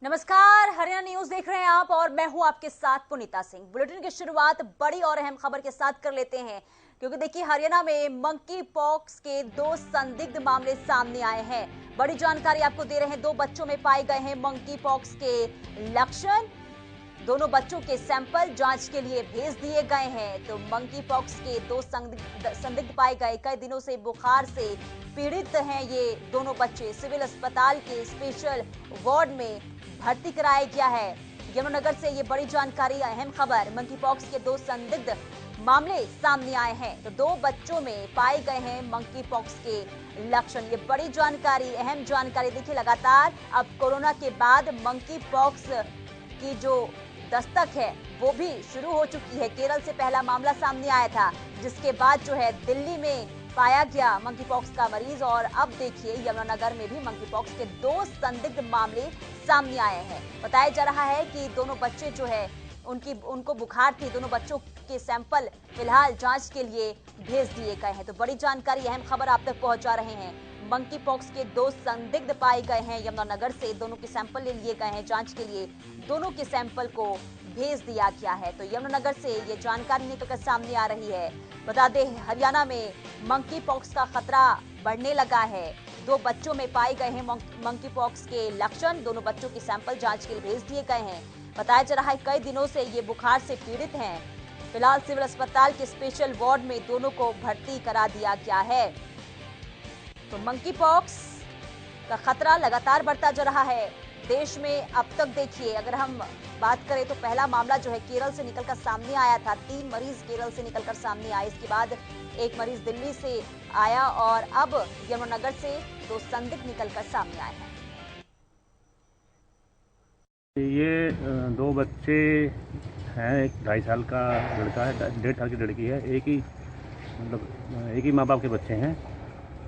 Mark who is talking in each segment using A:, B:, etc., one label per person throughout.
A: नमस्कार, हरियाणा न्यूज देख रहे हैं आप और मैं हूं आपके साथ पुनीता सिंह। बुलेटिन की शुरुआत बड़ी और अहम खबर के साथ कर लेते हैं, क्योंकि देखिए हरियाणा में मंकी पॉक्स के 2 संदिग्ध मामले सामने आए हैं। बड़ी जानकारी आपको दे रहे हैं। 2 बच्चों में पाए गए हैं मंकी पॉक्स के लक्षण। दोनों बच्चों के सैंपल जांच के लिए भेज दिए गए हैं। तो मंकी पॉक्स के 2 संदिग्ध पाए गए। कई दिनों से बुखार से पीड़ित हैं ये दोनों बच्चे। सिविल अस्पताल के स्पेशल वार्ड में भर्ती कराया गया है। यमुनानगर से ये बड़ी जानकारी, अहम खबर। मंकी पॉक्स के 2 संदिग्ध मामले सामने आए हैं। तो 2 बच्चों में पाए गए हैं मंकी पॉक्स के लक्षण। ये बड़ी जानकारी, अहम जानकारी। देखिए लगातार अब कोरोना के बाद मंकी पॉक्स की जो दस्तक है वो भी शुरू हो चुकी है। केरल से पहला मामला सामने आया था, जिसके बाद जो है दिल्ली में पाया गया मंकी पॉक्स का मरीज। और अब देखिए यमुनानगर में भी मंकी पॉक्स के 2 संदिग्ध मामले सामने आए हैं। बताया जा रहा है कि दोनों बच्चे जो है उनको बुखार थी। दोनों बच्चों के सैंपल फिलहाल जांच के लिए भेज दिए गए हैं। तो बड़ी जानकारी, अहम खबर आप तक पहुंचा रहे हैं। मंकी पॉक्स के 2 संदिग्ध पाए गए हैं यमुनानगर से। दोनों के सैंपल ले लिए गए हैं जांच के लिए। दोनों के सैंपल को भेज दिया गया है। तो यमुनानगर से ये जानकारी निकलकर सामने आ रही है। बता दें हरियाणा में मंकी पॉक्स का खतरा बढ़ने लगा है। 2 बच्चों में पाए गए हैं मंकी पॉक्स के लक्षण। दोनों बच्चों के सैंपल जांच के लिए भेज दिए गए हैं। बताया जा रहा है कई दिनों से ये बुखार से पीड़ित हैं। फिलहाल सिविल अस्पताल के स्पेशल वार्ड में दोनों को भर्ती करा दिया गया है। तो मंकी पॉक्स का खतरा लगातार बढ़ता जा रहा है देश में। अब तक देखिए अगर हम बात करें तो पहला मामला जो है केरल से निकलकर सामने आया था। 3 मरीज केरल से निकलकर सामने आए। इसके बाद 1 मरीज दिल्ली से आया और अब यमुनानगर से 2 संदिग्ध निकलकर सामने आए हैं।
B: ये 2 बच्चे हैं। एक 2.5 साल का लड़का है, 1.5 साल की लड़की है। एक ही माँ बाप के बच्चे हैं।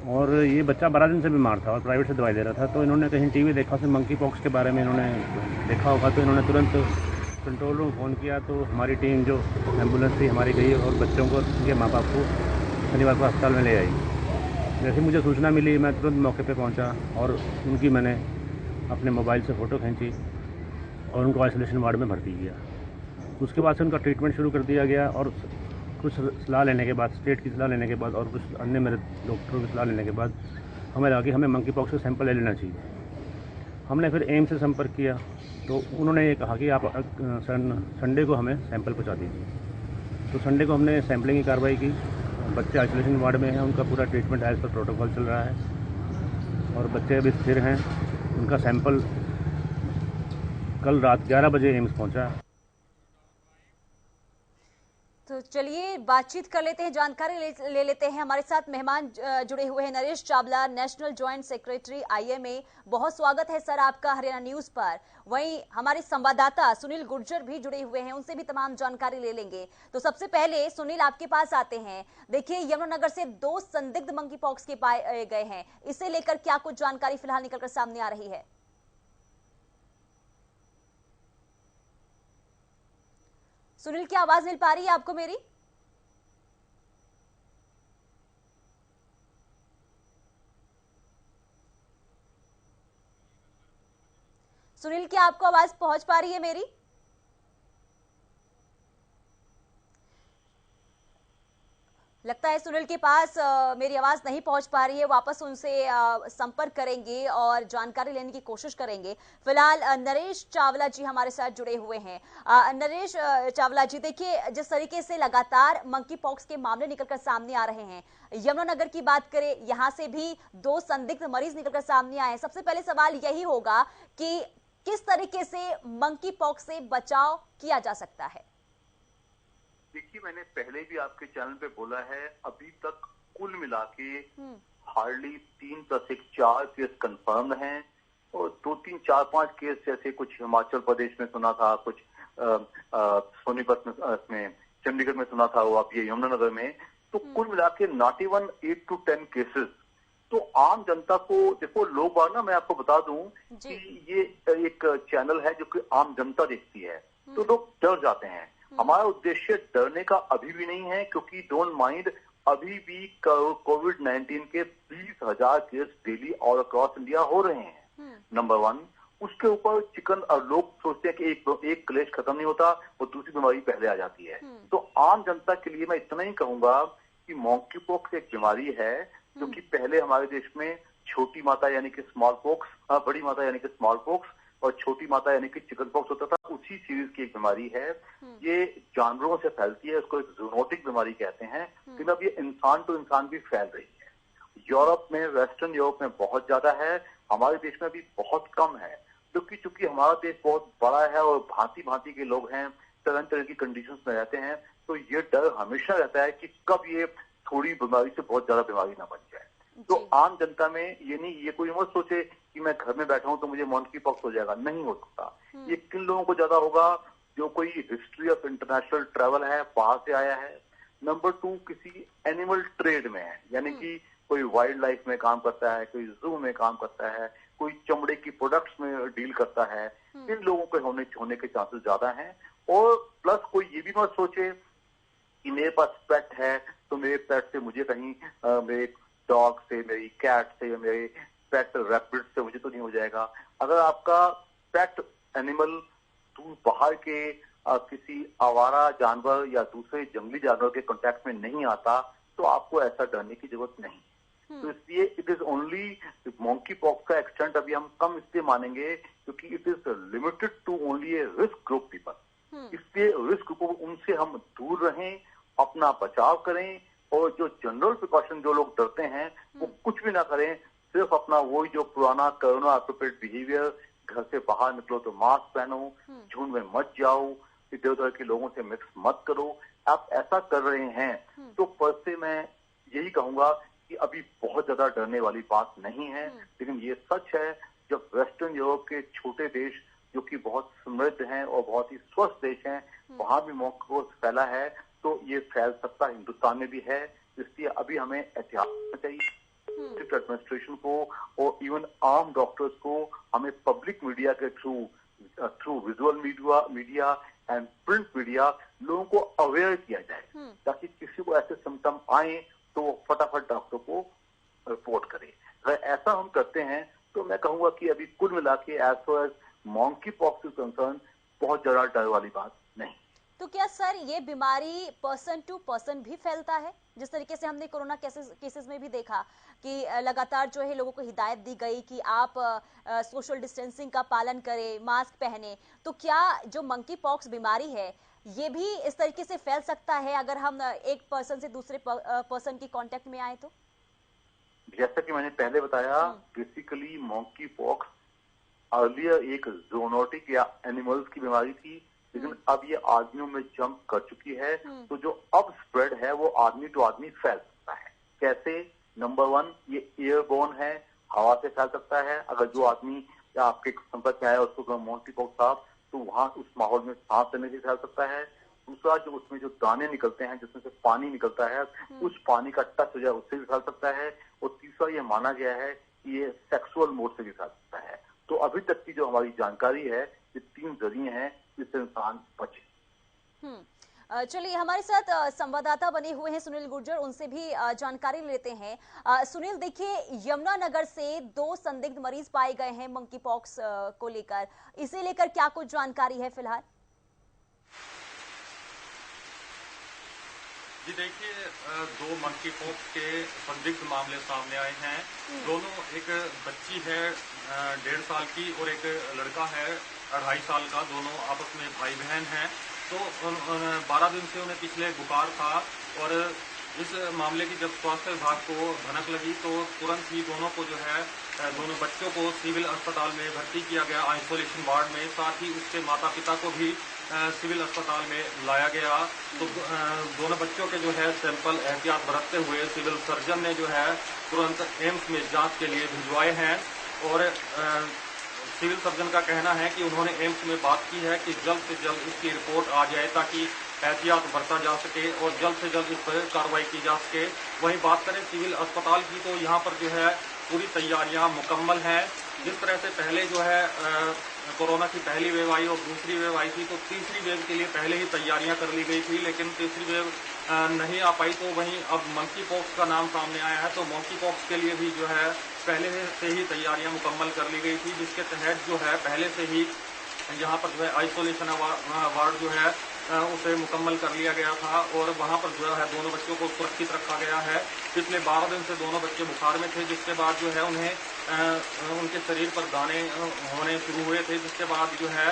B: और ये बच्चा 12 दिन से बीमार था और प्राइवेट से दवाई ले रहा था। तो इन्होंने कहीं टीवी देखा, उसमें मंकी पॉक्स के बारे में इन्होंने देखा होगा। तो इन्होंने तुरंत कंट्रोल रूम फ़ोन किया। तो हमारी टीम जो एम्बुलेंस थी हमारी गई और बच्चों को, उनके माँ बाप को शनिवार को अस्पताल में ले आई। जैसे मुझे सूचना मिली मैं तुरंत मौके पर पहुँचा और उनकी मैंने अपने मोबाइल से फ़ोटो खींची और उनको आइसोलेशन वार्ड में भर्ती किया। उसके बाद से उनका ट्रीटमेंट शुरू कर दिया गया। और कुछ सलाह लेने के बाद, स्टेट की सलाह लेने के बाद और कुछ अन्य मेरे डॉक्टरों की सलाह लेने के बाद हमें लगा कि हमें मंकी पॉक्स का सैंपल ले लेना चाहिए। हमने फिर एम्स से संपर्क किया। तो उन्होंने ये कहा कि आप संडे को हमें सैंपल पहुंचा दीजिए। तो संडे को हमने सैंपलिंग की कार्रवाई की। बच्चे आइसोलेशन वार्ड में हैं, उनका पूरा ट्रीटमेंट एज पर प्रोटोकॉल चल रहा है और बच्चे अभी स्थिर हैं। उनका सैंपल कल रात 11 बजे एम्स पहुँचा।
A: तो चलिए बातचीत कर लेते हैं, जानकारी ले लेते हैं। हमारे साथ मेहमान जुड़े हुए हैं। Naresh Chawla, national joint secretary IMA। बहुत स्वागत है सर आपका हरियाणा न्यूज पर। वहीं हमारे संवाददाता सुनील गुर्जर भी जुड़े हुए हैं, उनसे भी तमाम जानकारी ले लेंगे। तो सबसे पहले सुनील आपके पास आते हैं। देखिए यमुनानगर से 2 संदिग्ध मंकी पॉक्स के पाए गए हैं। इसे लेकर क्या कुछ जानकारी फिलहाल निकलकर सामने आ रही है? सुनील की आवाज मिल पा रही है आपको मेरी? सुनील क्या आपको आवाज पहुंच पा रही है मेरी? लगता है सुनील के पास मेरी आवाज नहीं पहुंच पा रही है। वापस उनसे संपर्क करेंगे और जानकारी लेने की कोशिश करेंगे। फिलहाल नरेश चावला जी हमारे साथ जुड़े हुए हैं। नरेश चावला जी, देखिए जिस तरीके से लगातार मंकी पॉक्स के मामले निकलकर सामने आ रहे हैं, यमुनानगर की बात करें, यहां से भी 2 संदिग्ध मरीज निकलकर सामने आए हैं। सबसे पहले सवाल यही होगा कि किस तरीके से मंकी पॉक्स से बचाव किया जा सकता है?
C: देखिए, मैंने पहले भी आपके चैनल पे बोला है, अभी तक कुल मिला के हार्डली 3+1 केस कंफर्म हैं और 2-3, 4-5 केस जैसे कुछ हिमाचल प्रदेश में सुना था, कुछ सोनीपत में, चंडीगढ़ में सुना था, वो आप ये यमुनानगर में। तो कुल मिला के नॉट इवन 8 to 10 केसेस। तो आम जनता को देखो, लोग बार ना, मैं आपको बता दूं कि ये एक चैनल है जो कि आम जनता देखती है, तो लोग डर जाते हैं। हमारा उद्देश्य डरने का अभी भी नहीं है, क्योंकि डोंट माइंड, अभी भी कोविड-19 के 20,000 case daily all across India हो रहे हैं। नंबर 1। उसके ऊपर चिकन, लोग सोचते हैं कि एक क्लेश खत्म नहीं होता और दूसरी बीमारी पहले आ जाती है। तो आम जनता के लिए मैं इतना ही कहूंगा कि मॉन्की पॉक्स एक बीमारी है जो कि पहले हमारे देश में छोटी माता यानी कि स्मॉल पॉक्स, बड़ी माता यानी कि स्मॉल पॉक्स और छोटी माता यानी कि चिकन पॉक्स होता था, उसी सीरीज की एक बीमारी है। ये जानवरों से फैलती है, उसको एक जूनोटिक बीमारी कहते हैं, लेकिन अब ये इंसान टू इंसान भी फैल रही है। यूरोप में, वेस्टर्न यूरोप में बहुत ज्यादा है, हमारे देश में भी बहुत कम है, क्योंकि चूंकि हमारा देश बहुत बड़ा है और भांति भांति के लोग हैं, तरह तरह की कंडीशंस में रहते हैं, तो ये डर हमेशा रहता है कि कब ये थोड़ी बीमारी से बहुत ज्यादा बीमारी ना बन जाए। तो आम जनता में ये कोई मत सोचे कि मैं घर में बैठा हूं तो मुझे मॉन्की पॉक्स हो जाएगा, नहीं हो सकता। ये किन लोगों को ज्यादा होगा? जो कोई हिस्ट्री ऑफ इंटरनेशनल ट्रेवल है, बाहर से आया है। नंबर 2, किसी एनिमल ट्रेड में है, यानी कि कोई वाइल्ड लाइफ में काम करता है, कोई जू में काम करता है, कोई चमड़े की प्रोडक्ट्स में डील करता है, इन लोगों के होने के चांसेस ज्यादा हैं। और प्लस कोई ये भी मत सोचे कि मेरे पास पेट है तो मेरे पेट से मुझे कहीं मेरे डॉग से, मेरी कैट से, मेरे पेट रैबिट से मुझे तो नहीं हो जाएगा। अगर आपका पेट एनिमल बाहर के किसी आवारा जानवर या दूसरे जंगली जानवर के कांटेक्ट में नहीं आता तो आपको ऐसा डरने की जरूरत नहीं। तो इसलिए it is only monkeypox का एक्सटेंट अभी हम कम इसलिए मानेंगे क्योंकि it is limited to only a risk group people. इसलिए रिस्क ग्रुप, उनसे हम दूर रहें, अपना बचाव करें और जो जनरल प्रिकॉशन जो लोग डरते हैं वो कुछ भी ना करें, सिर्फ अपना वही जो पुराना कोरोना एप्रोप्रिएट बिहेवियर, घर से बाहर निकलो तो मास्क पहनो, झुंड में मत जाओ, इधर उधर के लोगों से मिक्स मत करो। आप ऐसा कर रहे हैं तो फर्स्ट से मैं यही कहूंगा कि अभी बहुत ज्यादा डरने वाली बात नहीं है। लेकिन ये सच है, जब वेस्टर्न यूरोप के छोटे देश जो कि बहुत समृद्ध हैं और बहुत ही स्वस्थ देश हैं, वहां भी मॉन्की पॉक्स फैला है तो ये फैल सकता हिंदुस्तान में भी है। इसलिए अभी हमें एहतियात करना चाहिए, एडमिनिस्ट्रेशन को और इवन आम डॉक्टर्स को हमें पब्लिक मीडिया के through visual media and print media लोगों को अवेयर किया जाए ताकि किसी को ऐसे सिम्टम आए तो वो फटाफट डॉक्टर को रिपोर्ट करे। अगर ऐसा हम करते हैं तो मैं कहूंगा कि अभी कुल मिला के as far as monkeypox is concern बहुत ज्यादा डर वाली बात नहीं।
A: तो क्या सर ये बीमारी पर्सन टू पर्सन भी फैलता है? जिस तरीके से हमने कोरोना केसेस में भी देखा कि लगातार जो है लोगों को हिदायत दी गई कि आप सोशल डिस्टेंसिंग का पालन करें, मास्क पहने, तो क्या जो मंकी पॉक्स बीमारी है ये भी इस तरीके से फैल सकता है अगर हम एक पर्सन से दूसरे पर्सन की कांटेक्ट में आए तो?
C: जैसा कि मैंने पहले बताया, बेसिकली मॉन्की पॉक्स अर्लियर एक जूनोटिक या एनिमल्स की बीमारी थी, लेकिन अब ये आदमियों में जंप कर चुकी है। तो जो अब स्प्रेड है वो आदमी टू आदमी फैल सकता है। कैसे? नंबर 1, ये एयरबोर्न है, हवा से फैल सकता है। अगर जो आदमी या आपके संपर्क में आया उसको मॉन्की पॉक्स था तो वहां उस माहौल में सांस लेने से फैल सकता है। दूसरा, जो उसमें जो दाने निकलते हैं जिसमें से पानी निकलता है, उस पानी का टच हो जाए उससे भी फैल सकता है। और तीसरा, ये माना गया है कि ये सेक्सुअल मोड से भी फैल सकता है। तो अभी तक की जो हमारी जानकारी है, ये 3 जरिए हैं जिससे इंसान बचे।
A: चलिए, हमारे साथ संवाददाता बने हुए हैं सुनील गुर्जर, उनसे भी जानकारी लेते हैं। सुनील, देखिए, यमुनानगर से 2 संदिग्ध मरीज पाए गए हैं मंकी पॉक्स को लेकर, इसे लेकर क्या कुछ जानकारी है फिलहाल?
D: जी देखिए, 2 मंकी पॉक्स के संदिग्ध मामले सामने आए हैं। दोनों, एक बच्ची है 1.5 साल की और एक लड़का है 2.5 साल का, दोनों आपस में भाई बहन हैं। तो 12 दिन से उन्हें पिछले बुखार था और इस मामले की जब स्वास्थ्य विभाग को भनक लगी तो तुरंत ही दोनों को जो है, दोनों बच्चों को सिविल अस्पताल में भर्ती किया गया, आइसोलेशन वार्ड में। साथ ही उसके माता पिता को भी सिविल अस्पताल में लाया गया। तो दोनों बच्चों के जो है सैंपल एहतियात बरतते हुए सिविल सर्जन ने जो है तुरंत एम्स में जांच के लिए भिजवाए हैं। और सिविल सर्जन का कहना है कि उन्होंने एम्स में बात की है कि जल्द से जल्द इसकी रिपोर्ट आ जाए ताकि एहतियात बरता जा सके और जल्द से जल्द इस पर कार्रवाई की जा सके। वहीं बात करें सिविल अस्पताल की तो यहाँ पर जो है पूरी तैयारियां मुकम्मल हैं। जिस तरह से पहले जो है कोरोना की पहली वेव आई और दूसरी वेव आई थी, तो तीसरी वेव के लिए पहले ही तैयारियां कर ली गई थी, लेकिन तीसरी वेव नहीं आ पाई। तो वहीं अब मंकी पॉक्स का नाम सामने आया है, तो मंकी पॉक्स के लिए भी जो है पहले से ही तैयारियां मुकम्मल कर ली गई थी, जिसके तहत जो है पहले से ही यहाँ पर जो है आइसोलेशन वार्ड जो है उसे मुकम्मल कर लिया गया था और वहाँ पर जो है दोनों बच्चों को सुरक्षित रखा गया है। पिछले 12 दिन से दोनों बच्चे बुखार में थे, जिसके बाद जो है उन्हें उनके शरीर पर दाने होने शुरू हुए थे, जिसके बाद जो है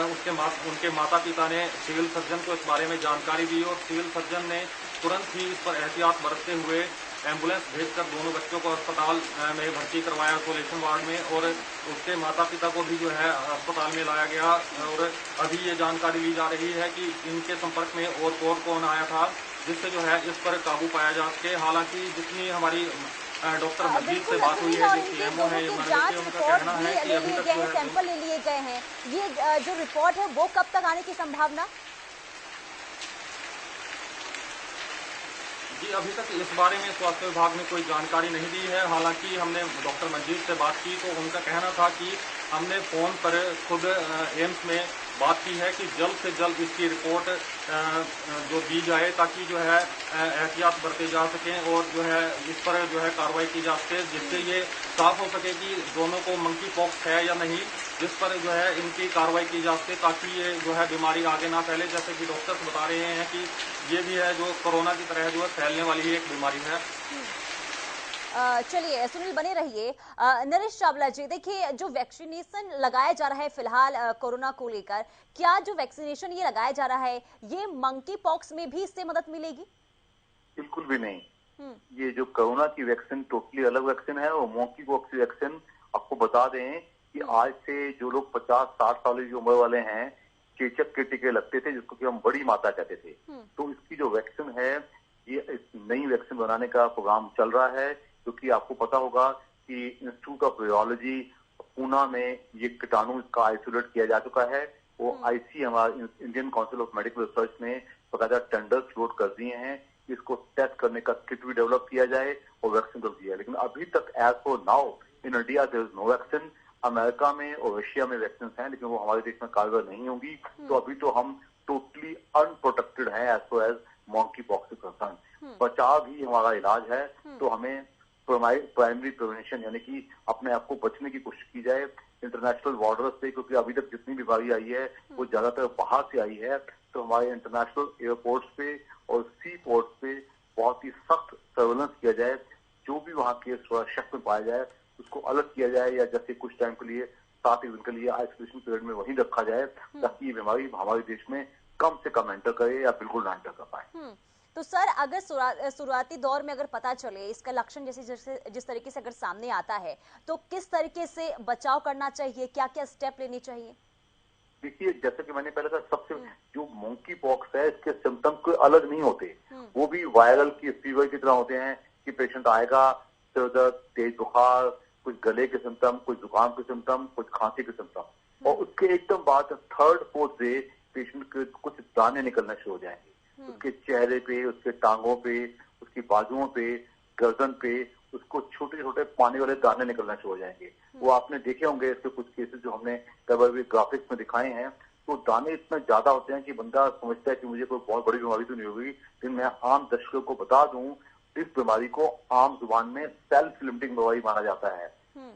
D: उनके माता पिता ने सिविल सर्जन को इस बारे में जानकारी दी और सिविल सर्जन ने तुरंत ही इस पर एहतियात बरतते हुए एम्बुलेंस भेजकर दोनों बच्चों को अस्पताल में भर्ती करवाया आइसोलेशन वार्ड में और उसके माता पिता को भी जो है अस्पताल में लाया गया। और अभी ये जानकारी ली जा रही है कि इनके संपर्क में और कौन आया था जिससे जो है इस पर काबू पाया जा सके। हालांकि जितनी हमारी डॉक्टर मजीद से बात हुई है, जो सीएमओ है, उनका कहना है कि अभी तक जो है
A: सैंपल ले लिए गए हैं। ये जो रिपोर्ट है वो कब तक आने की संभावना?
D: जी, अभी तक इस बारे में स्वास्थ्य विभाग ने कोई जानकारी नहीं दी है। हालांकि हमने डॉक्टर मंजीत से बात की तो उनका कहना था कि हमने फोन पर खुद एम्स में बात की है कि जल्द से जल्द इसकी रिपोर्ट जो दी जाए ताकि जो है एहतियात बरते जा सकें और जो है इस पर जो है कार्रवाई की जा सके, जिससे ये साफ हो सके कि दोनों को मंकी पॉक्स है या नहीं, जिस पर जो है इनकी कार्रवाई की जा सके ताकि ये जो है बीमारी आगे ना फैले। जैसे कि डॉक्टर्स बता रहे हैं कि ये भी है जो कोरोना की तरह जो है फैलने वाली ही एक बीमारी है।
A: चलिए सुनील बने रहिए। नरेश चावला जी, देखिए जो वैक्सीनेशन लगाया जा रहा है फिलहाल कोरोना को लेकर, क्या जो वैक्सीनेशन ये लगाया जा रहा है ये मंकी पॉक्स में भी इससे मदद मिलेगी?
C: बिल्कुल भी नहीं। ये जो कोरोना की वैक्सीन टोटली अलग वैक्सीन है और मंकी पॉक्स वैक्सीन आपको बता दें कि आज से जो लोग 50-60 साल की उम्र वाले हैं, चेचक के टीके लगते थे जिसको कि हम बड़ी माता कहते थे, तो इसकी जो वैक्सीन है ये नई वैक्सीन बनाने का प्रोग्राम चल रहा है, क्योंकि आपको पता होगा कि इंस्टीट्यूट ऑफ वायरोलॉजी पूना में ये कीटाणु का आइसोलेट किया जा चुका है। वो आईसी हमारा Indian council of medical research ने बकायदा टेंडर्स फ्लोट कर दिए हैं, इसको टेस्ट करने का किट भी डेवलप किया जाए और वैक्सीन कर दिया है। लेकिन अभी तक as for now in India there is no vaccine. America में और रशिया में वैक्सीन हैं लेकिन वो हमारे देश में कारगर नहीं होंगी। तो अभी तो हम टोटली अनप्रोटेक्टेड हैं as far as monkeypox से कंसर्न। बचाव ही हमारा इलाज है, तो हमें प्राइमरी प्रिवेंशन यानी कि अपने आप को बचने की कोशिश की जाए इंटरनेशनल बॉर्डर्स से, क्योंकि अभी तक जितनी बीमारी आई है वो ज्यादातर बाहर से आई है। तो हमारे इंटरनेशनल एयरपोर्ट्स पे और सी पोर्ट्स पे बहुत ही सख्त सर्वेलेंस किया जाए। जो भी वहाँ के शक में पाया जाए उसको अलग किया जाए या जैसे कुछ टाइम के लिए 7 दिन के लिए आइसोलेशन पीरियड में वहीं रखा जाए ताकि ये बीमारी हमारे देश में कम से कम एंटर करे या बिल्कुल ना एंटर कर पाए।
A: तो सर अगर शुरुआती दौर में अगर पता चले इसका लक्षण जिस तरीके से अगर सामने आता है तो किस तरीके से बचाव करना चाहिए, क्या क्या स्टेप लेने चाहिए?
C: देखिए, जैसे कि मैंने पहले कहा, सबसे जो मंकी पॉक्स है इसके सिम्टम कोई अलग नहीं होते, वो भी वायरल की फीवर की तरह होते हैं कि पेशेंट आएगा, सिर दर्द, तेज बुखार, कुछ गले के सिम्टम, कुछ जुकाम के सिम्टम, कुछ खांसी के सिम्टम, और उसके एकदम बाद 3rd-4th डे पेशेंट के कुछ दाने निकलना शुरू हो जाएंगे उसके चेहरे पे, उसके टांगों पे, उसकी बाजुओं पे, गर्दन पे, उसको छोटे छोटे पानी वाले दाने निकलना शुरू हो जाएंगे। वो आपने देखे होंगे इसके कुछ केसेस जो हमने कभी ग्राफिक्स में दिखाए हैं, तो दाने इतना ज्यादा होते हैं कि बंदा समझता है कि मुझे कोई बहुत बड़ी बीमारी तो नहीं होगी। लेकिन मैं आम दर्शकों को बता दूं, इस बीमारी को आम जुबान में सेल्फ लिमिटिंग बीमारी माना जाता है।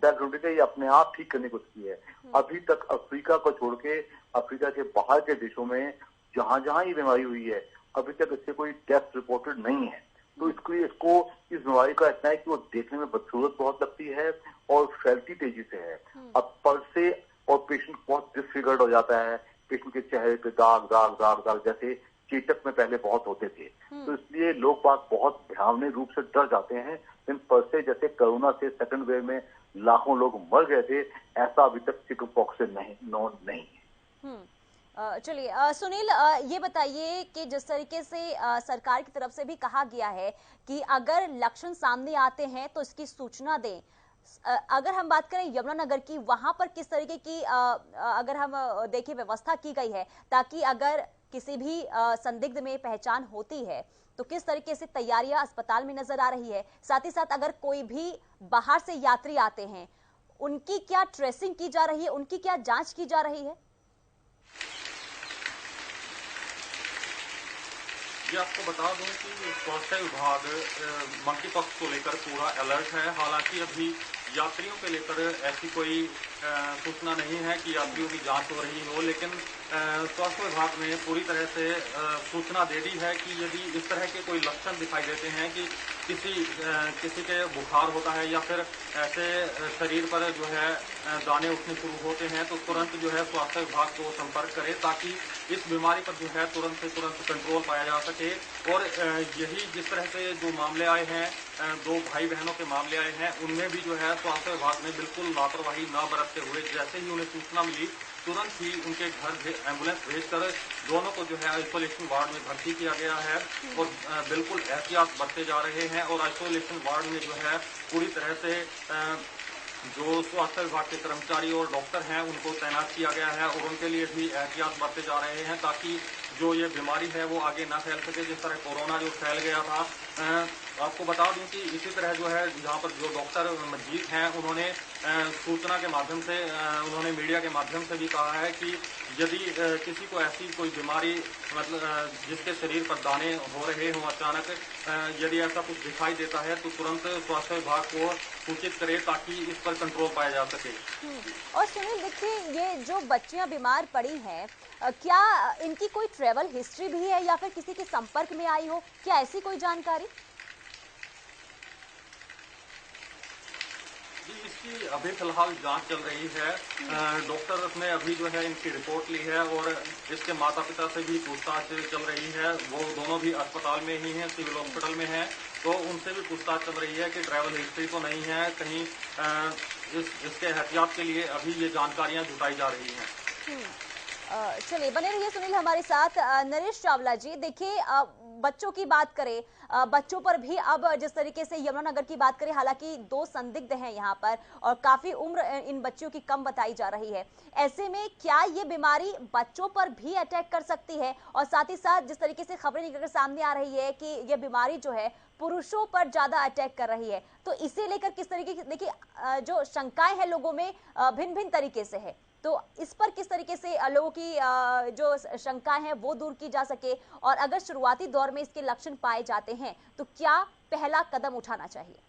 C: सेल्फ लिमिटिंग ये अपने आप ठीक करने को की है। अभी तक अफ्रीका को छोड़ के अफ्रीका के बाहर के देशों में जहां जहां ये बीमारी हुई है अभी तक इससे कोई डेथ रिपोर्टेड नहीं है। तो इसको इस बीमारी का इतना है कि वो देखने में बदसूरत बहुत लगती है और फैलती तेजी से है। अब पर से और पेशेंट बहुत डिसफिगर्ड हो जाता है, पेशेंट के चेहरे पे दाग दाग दाग दाग जैसे चेचक में पहले बहुत होते थे। तो इसलिए लोग बात बहुत भयावने रूप से डर जाते हैं। लेकिन पर से जैसे कोरोना से 2nd वेव में लाखों लोग मर गए थे, ऐसा अभी तक चिकन पॉक्स से नहीं है।
A: चलिए सुनील, ये बताइए कि जिस तरीके से सरकार की तरफ से भी कहा गया है कि अगर लक्षण सामने आते हैं तो इसकी सूचना दें, अगर हम बात करें यमुनानगर की, वहां पर किस तरीके की अगर हम देखिए व्यवस्था की गई है ताकि अगर किसी भी संदिग्ध में पहचान होती है तो किस तरीके से तैयारियां अस्पताल में नजर आ रही है? साथ ही साथ अगर कोई भी बाहर से यात्री आते हैं उनकी क्या ट्रेसिंग की जा रही है, उनकी क्या जांच की जा रही है?
D: ये आपको बता दूं कि स्वास्थ्य विभाग मंकी पॉक्स को लेकर पूरा अलर्ट है। हालांकि अभी यात्रियों के लेकर ऐसी कोई सूचना नहीं है कि यात्रियों की जांच हो रही हो, लेकिन स्वास्थ्य विभाग ने पूरी तरह से सूचना दे दी है कि यदि इस तरह के कोई लक्षण दिखाई देते हैं कि किसी के बुखार होता है या फिर ऐसे शरीर पर जो है दाने उठने शुरू होते हैं, तो तुरंत जो है स्वास्थ्य विभाग को संपर्क करें ताकि इस बीमारी पर जो है तुरंत से तुरंत कंट्रोल पाया जा सके। और यही जिस तरह से जो मामले आए हैं, दो भाई बहनों के मामले आए हैं, उनमें भी जो है स्वास्थ्य विभाग ने बिल्कुल लापरवाही न बरतते हुए जैसे ही उन्हें सूचना मिली तुरंत ही उनके घर एम्बुलेंस भेजकर दोनों को जो है आइसोलेशन वार्ड में भर्ती किया गया है और बिल्कुल एहतियात बरते जा रहे हैं। और आइसोलेशन वार्ड में जो है पूरी तरह से जो स्वास्थ्य विभाग के कर्मचारी और डॉक्टर हैं उनको तैनात किया गया है और उनके लिए भी एहतियात बरते जा रहे हैं ताकि जो ये बीमारी है वो आगे ना फैल सके। जिस तरह कोरोना जो फैल गया था, आपको बता दूं कि इसी तरह जो है यहाँ पर जो डॉक्टर मजीद हैं उन्होंने सूचना के माध्यम से उन्होंने मीडिया के माध्यम से भी कहा है कि यदि किसी को ऐसी कोई बीमारी मतलब जिसके शरीर पर दाने हो रहे हों अचानक, यदि ऐसा कुछ दिखाई देता है तो तुरंत स्वास्थ्य विभाग को सूचित करे ताकि इस पर कंट्रोल पाया जा सके।
A: और सुनील देखिए, ये जो बच्चियां बीमार पड़ी हैं, क्या इनकी कोई ट्रेवल हिस्ट्री भी है या फिर किसी के संपर्क में आई हो, क्या ऐसी कोई जानकारी?
D: जी, इसकी अभी फिलहाल जांच चल रही है। डॉक्टर ने अभी जो है इनकी रिपोर्ट ली है और इसके माता पिता से भी पूछताछ चल रही है। वो दोनों भी अस्पताल में ही हैं, सिविल हॉस्पिटल में हैं, तो उनसे भी पूछताछ चल रही है कि ट्रैवल हिस्ट्री तो नहीं है कहीं। इसके एहतियात के लिए अभी ये जानकारियां जुटाई जा रही हैं।
A: चलिए बने रहिए सुनील हमारे साथ। नरेश चावला जी, देखिए बच्चों की बात करें, बच्चों पर भी अब जिस तरीके से यमुनानगर की बात करें, हालांकि दो संदिग्ध हैं यहाँ पर और काफी उम्र इन बच्चियों की कम बताई जा रही है। ऐसे में क्या ये बीमारी बच्चों पर भी अटैक कर सकती है? और साथ ही साथ जिस तरीके से खबरें निकलकर सामने आ रही है कि ये बीमारी जो है पुरुषों पर ज्यादा अटैक कर रही है, तो इसे लेकर किस तरीके की, देखिए जो शंकाएं हैं लोगों में भिन्न भिन्न तरीके से है, तो इस पर किस तरीके से लोगों की जो शंकाएं हैं वो दूर की जा सके, और अगर शुरुआती दौर में इसके लक्षण पाए जाते हैं तो क्या पहला कदम उठाना चाहिए?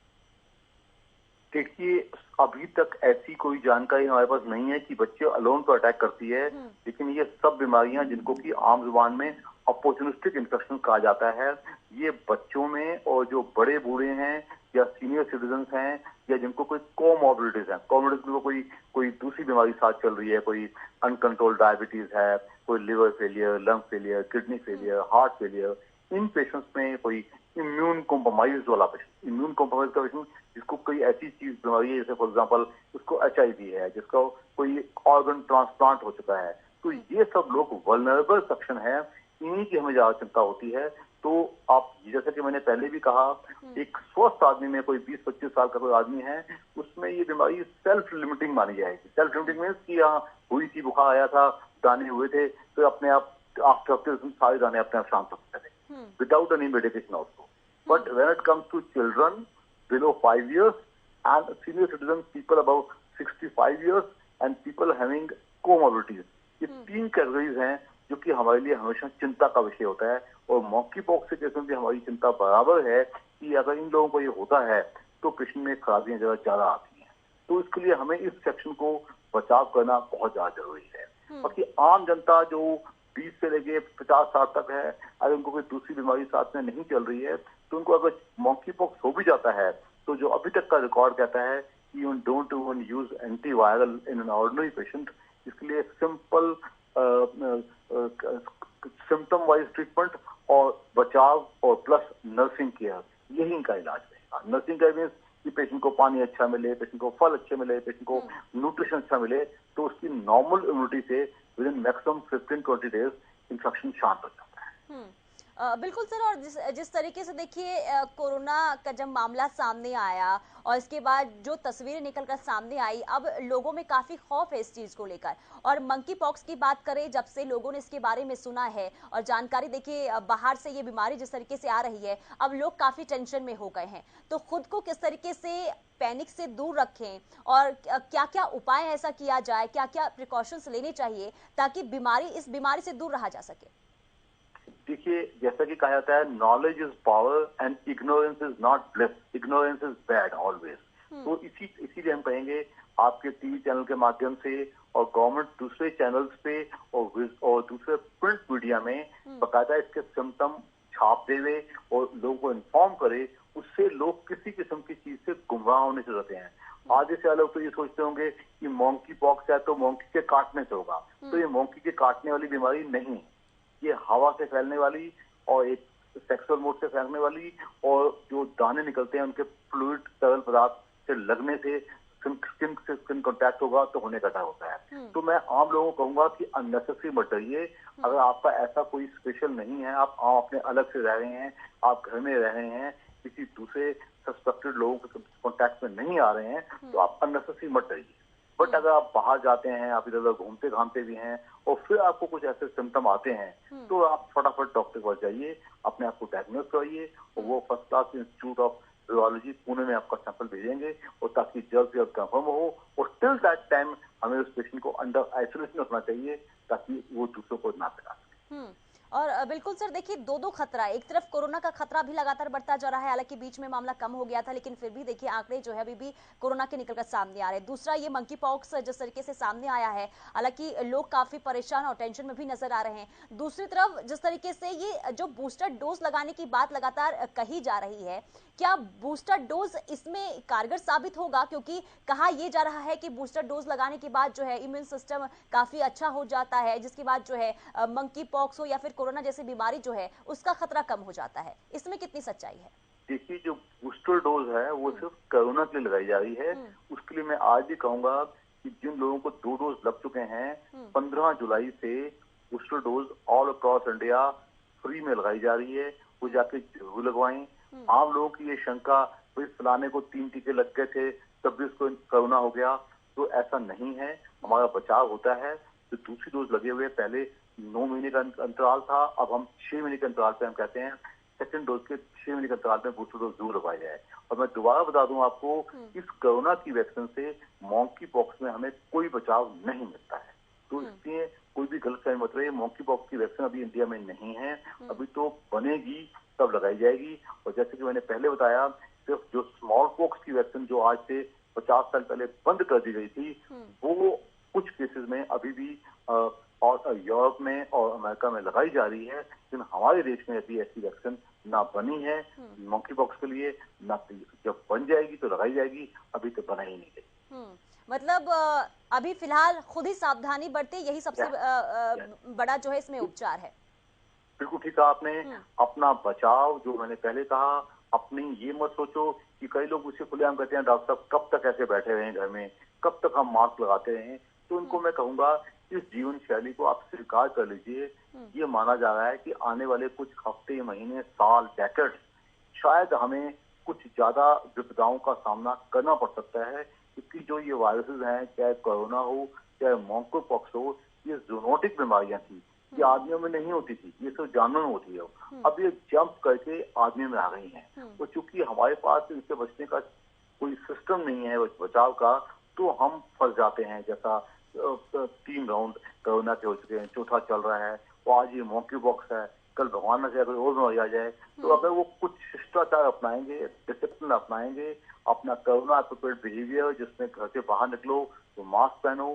C: देखिए, अभी तक ऐसी कोई जानकारी हमारे पास नहीं है कि बच्चे अलोन पर अटैक करती है, लेकिन ये सब बीमारियां जिनको कि आम जुबान में अपॉर्चुनिस्टिक इन्फेक्शन कहा जाता है, ये बच्चों में और जो बड़े बूढ़े हैं या सीनियर सिटीजन हैं या जिनको कोई कोमॉर्बिडिटीज है, कोमॉर्बिडिटीज में कोई दूसरी बीमारी साथ चल रही है, कोई अनकंट्रोल्ड डायबिटीज है, कोई liver failure, lung failure, kidney failure, heart failure, इन पेशेंट्स में कोई इम्यून कॉम्प्रोमाइज वाला पेशेंट, इम्यून कॉम्प्रोमाइज का पेशेंट जिसको कोई ऐसी चीज बीमारी है जैसे फॉर एग्जांपल उसको HIV है, जिसका कोई ऑर्गन ट्रांसप्लांट हो चुका है, तो ये सब लोग वल्नरेबल सेक्शन है, इन्हीं की हमें ज्यादा चिंता होती है। तो आप जैसे कि मैंने पहले भी कहा, एक स्वस्थ आदमी में कोई 20-25 साल का कोई आदमी है, उसमें ये बीमारी सेल्फ लिमिटिंग मानी जाएगी। सेल्फ लिमिटिंग मीन्स कि यहाँ हुई थी, बुखार आया था, दाने हुए थे, तो अपने आप आफ्टर सारे दाने अपने आप शांत हो सकते थे without any medication also. But when it comes to children below 5 years and senior citizens, people above 65 years and people having comorbidities, ये तीन कैटेगरीज हैं जो कि हमारे लिए हमेशा चिंता का विषय होता है। और मॉन्की पॉक्स के केस में भी हमारी चिंता बराबर है कि अगर इन लोगों को ये होता है तो पेशेंट में खराबियां ज्यादा आती हैं, तो इसके लिए हमें इस सेक्शन को बचाव करना बहुत ज्यादा जरूरी है। बाकी आम जनता जो 20 से लेके 50-60 तक है, अगर उनको कोई दूसरी बीमारी साथ में नहीं चल रही है तो उनको अगर मॉन्की पॉक्स हो भी जाता है तो जो अभी तक का रिकॉर्ड कहता है कि you don't even use antiviral in an ordinary patient. इसके लिए सिंपल सिम्टम वाइज ट्रीटमेंट और बचाव और प्लस नर्सिंग केयर, यही इनका इलाज रहेगा। नर्सिंग केयर मीन्स कि पेशेंट को पानी अच्छा मिले, पेशेंट को फल अच्छे मिले, पेशेंट को न्यूट्रिशन अच्छा मिले, तो उसकी नॉर्मल इम्यूनिटी से with in maximum 15-20 days infection शांत हो जाता है।
A: बिल्कुल सर, और जिस तरीके से देखिए कोरोना का जब मामला सामने आया और इसके बाद जो तस्वीरें निकलकर सामने आई, अब लोगों में काफी खौफ है इस चीज को लेकर। और मंकी पॉक्स की बात करें, जब से लोगों ने इसके बारे में सुना है और जानकारी देखिए बाहर से ये बीमारी जिस तरीके से आ रही है, अब लोग काफी टेंशन में हो गए हैं। तो खुद को किस तरीके से पैनिक से दूर रखें और क्या क्या उपाय ऐसा किया जाए, क्या क्या प्रिकॉशंस लेने चाहिए ताकि इस बीमारी से दूर रहा जा सके?
C: देखिए, जैसा कि कहा जाता है, knowledge is power and ignorance is not bliss, ignorance is bad always. तो इसीलिए हम कहेंगे आपके टीवी चैनल के माध्यम से और गवर्नमेंट दूसरे चैनल्स पे और दूसरे प्रिंट मीडिया में बकायदा इसके सिम्टम छाप देवे और लोगों को इन्फॉर्म करे, उससे लोग किसी किस्म की चीज से गुमराह होने से रहते हैं। आधे से लोग तो ये सोचते होंगे कि मॉन्की पॉक्स है तो मॉन्की के काटने से होगा, तो ये मॉन्की के काटने वाली बीमारी नहीं, ये हवा से फैलने वाली और एक सेक्सुअल मोड से फैलने वाली और जो दाने निकलते हैं उनके फ्लूइड तरल पदार्थ से लगने से स्किन से स्किन कांटेक्ट होगा तो होने का डर होता है। तो मैं आम लोगों को कहूंगा कि अननेसेसरी मत डरिए। अगर आपका ऐसा कोई स्पेशल नहीं है, आप अपने अलग से रह रहे हैं, आप घर में रह रहे हैं, किसी दूसरे सस्पेक्टेड लोगों के कांटेक्ट में नहीं आ रहे हैं, तो आप अननेसेसरी मत डरिए। बट अगर आप बाहर जाते हैं, आप इधर उधर घूमते घामते भी हैं और फिर आपको कुछ ऐसे सिम्टम आते हैं, तो आप फटाफट डॉक्टर के पास जाइए, अपने आप को डायग्नोज कराइए और वो first class institute of virology Pune में आपका सैंपल भेजेंगे और ताकि जल्द से जल्द कंफर्म हो। और टिल दैट टाइम हमें उस पेशेंट को अंडर आइसोलेशन रखना चाहिए ताकि वो दूसरों को ना फैला सके।
A: और बिल्कुल सर, देखिए दो खतरा है। एक तरफ कोरोना का खतरा भी लगातार बढ़ता जा रहा है, हालांकि बीच में मामला कम हो गया था, लेकिन फिर भी देखिए आंकड़े जो है अभी भी कोरोना के निकलकर सामने आ रहे हैं। दूसरा ये मंकी पॉक्स जिस तरीके से सामने आया है, हालांकि लोग काफी परेशान और टेंशन में भी नजर आ रहे हैं। दूसरी तरफ जिस तरीके से ये जो बूस्टर डोज लगाने की बात लगातार कही जा रही है, क्या बूस्टर डोज इसमें कारगर साबित होगा? क्योंकि कहा यह जा रहा है कि बूस्टर डोज लगाने के बाद जो है इम्यून सिस्टम काफी अच्छा हो जाता है, जिसके बाद जो है मंकी पॉक्स हो या फिर कोरोना जैसी बीमारी जो है उसका खतरा कम हो जाता है। इसमें कितनी सच्चाई है?
C: देखिए, जो बूस्टर डोज है वो सिर्फ कोरोना के लिए लगाई जा रही है। उसके लिए मैं आज भी कहूंगा कि जिन लोगों को 2 डोज लग चुके हैं, 15 जुलाई से booster dose all across India free में लगाई जा रही है, वो जाके जरूर लगवाएं। आम लोगों की ये शंका, भाई फलाने को 3 टीके लग गए थे तब भी उसको कोरोना हो गया, तो ऐसा नहीं है। हमारा बचाव होता है। तो दूसरी डोज लगे हुए पहले 9 महीने का अंतराल था, अब हम 6 महीने के अंतराल पे हम कहते हैं सेकंड डोज के 6 महीने के अंतराल में बूस्टर डोज जरूर लगवाई जाए। और मैं दोबारा बता दूं आपको, इस कोरोना की वैक्सीन से मॉन्की पॉक्स में हमें कोई बचाव नहीं मिलता है। तो इसलिए कोई भी गलतफहमी मत रहे। मॉन्की पॉक्स की वैक्सीन अभी इंडिया में नहीं है, अभी तो बनेगी तब लगाई जाएगी। और जैसे कि मैंने पहले बताया, सिर्फ जो स्मॉल पॉक्स की वैक्सीन जो आज से 50 साल पहले बंद कर दी गई थी, वो कुछ केसेस में अभी भी और यूरोप में और अमेरिका में लगाई जा रही है, लेकिन हमारे देश में अभी ऐसी वैक्सीन ना बनी है मॉन्की पॉक्स के लिए, ना जब बन जाएगी तो लगाई जाएगी, अभी तो बना ही नहीं गई।
A: मतलब अभी फिलहाल खुद ही सावधानी बरते, यही सबसे बड़ा जो है इसमें उपचार है।
C: बिल्कुल ठीक कहा आपने। अपना बचाव, जो मैंने पहले कहा, अपनी ये मत सोचो कि कई लोग उसे खुलेआम कहते हैं डॉक्टर साहब कब तक ऐसे बैठे रहे घर में, कब तक हम मास्क लगाते रहें। तो उनको मैं कहूंगा इस जीवन शैली को आप स्वीकार कर लीजिए। ये माना जा रहा है कि आने वाले कुछ हफ्ते, महीने, साल, डेकेड शायद हमें कुछ ज्यादा विपदाओं का सामना करना पड़ सकता है, क्योंकि जो ये वायरसेस हैं, चाहे कोरोना हो चाहे मॉन्की पॉक्स हो, ये जूनोटिक बीमारियां थी, ये आदमियों में नहीं होती थी, ये सिर्फ जानवरों में होती है। अब ये जंप करके आदमियों में आ गई हैं। तो चूंकि हमारे पास इनसे बचने का कोई सिस्टम नहीं है बचाव का, तो हम फंस जाते हैं। जैसा 3 राउंड कोरोना के हो चुके हैं, चौथा चल रहा है, और आज ये मॉन्की पॉक्स है, कल भगवान न चाहे कोई और बीमारी आ जाए। तो अगर वो कुछ शिष्टाचार अपनाएंगे, डिसिप्लिन अपनाएंगे, अपना कोरोना एप्रोप्रिएट बिहेवियर, जिसमें घर से बाहर निकलो तो मास्क पहनो,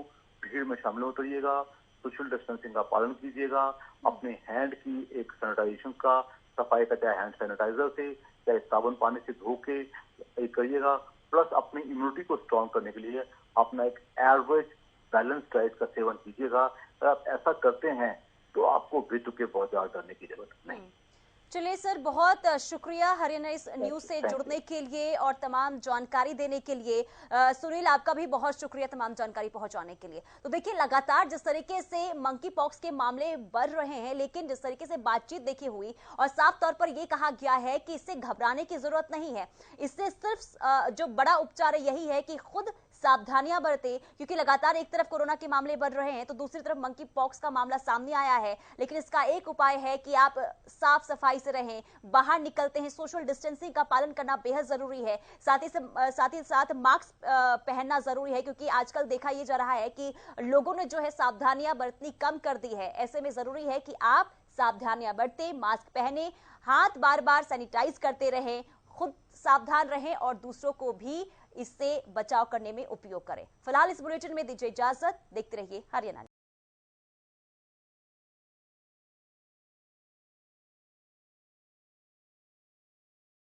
C: भीड़ में शामिल होते रहिएगा, सोशल डिस्टेंसिंग का पालन कीजिएगा, अपने हैंड की एक सैनिटाइजेशन का सफाई का, चाहे हैंड सैनिटाइजर से चाहे साबुन पानी से धो के करिएगा। प्लस अपनी इम्यूनिटी को स्ट्रॉन्ग करने के लिए अपना एक एवरेज बैलेंस डाइट का सेवन कीजिएगा। अगर आप ऐसा करते हैं तो आपको मृत्यु के बहुत ज्यादा डरने की जरूरत नहीं।
A: चलिए सर, बहुत शुक्रिया हरियाणा इस न्यूज से जुड़ने के लिए और तमाम जानकारी देने के लिए। सुनील, आपका भी बहुत शुक्रिया तमाम जानकारी पहुंचाने के लिए। तो देखिए, लगातार जिस तरीके से मंकी पॉक्स के मामले बढ़ रहे हैं, लेकिन जिस तरीके से बातचीत देखी हुई और साफ तौर पर यह कहा गया है कि इससे घबराने की जरूरत नहीं है। इससे सिर्फ जो बड़ा उपचार है यही है कि खुद सावधानियां बरते, क्योंकि लगातार एक तरफ कोरोना के मामले बढ़ रहे हैं तो दूसरी तरफ मंकी पॉक्स का मामला सामने आया है। लेकिन इसका एक उपाय है कि आप साफ सफाई से रहें, बाहर निकलते हैं सोशल डिस्टेंसिंग का पालन करना बेहद जरूरी है, साथ ही साथ मास्क पहनना जरूरी है, क्योंकि आजकल देखा यह जा रहा है कि लोगों ने जो है सावधानियां बरतनी कम कर दी है। ऐसे में जरूरी है कि आप सावधानियां बरतें, मास्क पहने, हाथ बार बार सैनिटाइज करते रहें, खुद सावधान रहें और दूसरों को भी इससे बचाव करने में उपयोग करें। फिलहाल इस बुलेटिन में दीजिए इजाजत, देखते रहिए हरियाणा।